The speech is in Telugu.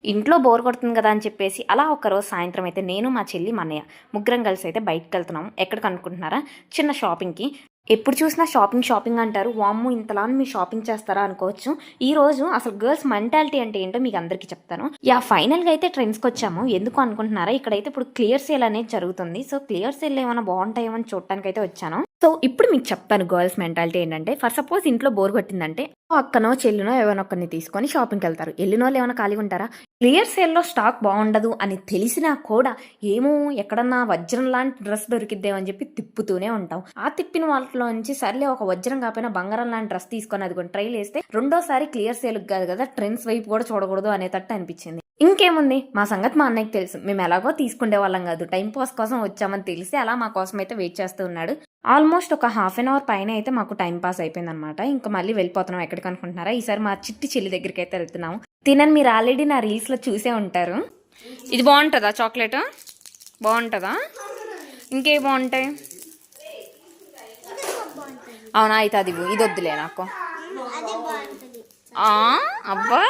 ఇంట్లో బోర్ కొడుతుంది కదా అని చెప్పేసి అలా ఒకరోజు సాయంత్రం అయితే నేను మా చెల్లి మా అన్నయ్య ముగ్గురం కలిసి అయితే బయటకు వెళ్తున్నాం. ఎక్కడికి అనుకుంటున్నారా? చిన్న షాపింగ్కి. ఎప్పుడు చూసినా షాపింగ్ షాపింగ్ అంటారు. వామ్మో ఇంతలా మీరు షాపింగ్ చేస్తారా అనుకోవచ్చు. ఈ రోజు అసలు గర్ల్స్ మెంటాలిటీ అంటే ఏంటో మీకు అందరికీ చెప్తాను. ఫైనల్గా అయితే ట్రెండ్స్కి వచ్చాము. ఎందుకు అనుకుంటున్నారా? ఇక్కడైతే ఇప్పుడు క్లియర్ సేల్ అనేది జరుగుతుంది. సో క్లియర్ సేల్ ఏమైనా బాగుంటాయేమో అని చూడటానికి అయితే వచ్చాను. సో ఇప్పుడు మీకు చెప్తాను గర్ల్స్ మెంటాలిటీ ఏంటంటే, ఫర్ సపోజ్ ఇంట్లో బోర్ కొట్టిందంటే అక్కనో చెల్లినో ఎవరినో ఒకరిని తీసుకొని షాపింగ్కి వెళ్తారు. వెళ్ళిన వాళ్ళు ఏమైనా ఖాళీగా ఉంటారా? క్లియర్ సేల్లో స్టాక్ బాగుండదు అని తెలిసినా కూడా ఏమో ఎక్కడన్నా వజ్రం లాంటి డ్రెస్ దొరికిద్దేమో అని చెప్పి తిప్పుతూనే ఉంటాం. ఆ తిప్పిన వాటిలో నుంచి సర్లే ఒక వజ్రం కాకపోయినా బంగారం లాంటి డ్రెస్ తీసుకొని అది కొన్ని ట్రైల్ వేస్తే రెండోసారి క్లియర్ సేల్ కాదు కదా, ట్రెండ్స్ వైపు కూడా చూడకూడదు అనేటట్టు అనిపించింది. ఇంకేముంది, మా సంగతి మా అన్నయ్యకి తెలుసు. మేము ఎలాగో తీసుకునే వాళ్ళం కాదు, టైం పాస్ కోసం వచ్చామని తెలిసి అలా మా కోసం అయితే వెయిట్ చేస్తూ ఉన్నాడు. ఆల్మోస్ట్ ఒక హాఫ్ అన్ అవర్ పైన అయితే మాకు టైం పాస్ అయిపోయింది అనమాట. ఇంకా మళ్ళీ వెళ్ళిపోతున్నాం. ఎక్కడికి అనుకుంటున్నారా? ఈసారి మా చిట్టి చెల్లి దగ్గరికి అయితే వెళ్తున్నాము. తినని మీరు ఆల్రెడీ నా రీల్స్లో చూసే ఉంటారు. ఇది బాగుంటుందా? చాక్లెట్ బాగుంటుందా? ఇంకే బాగుంటాయి? అవునా, అయితే అది ఇది వద్దులే నాకు. అబ్బా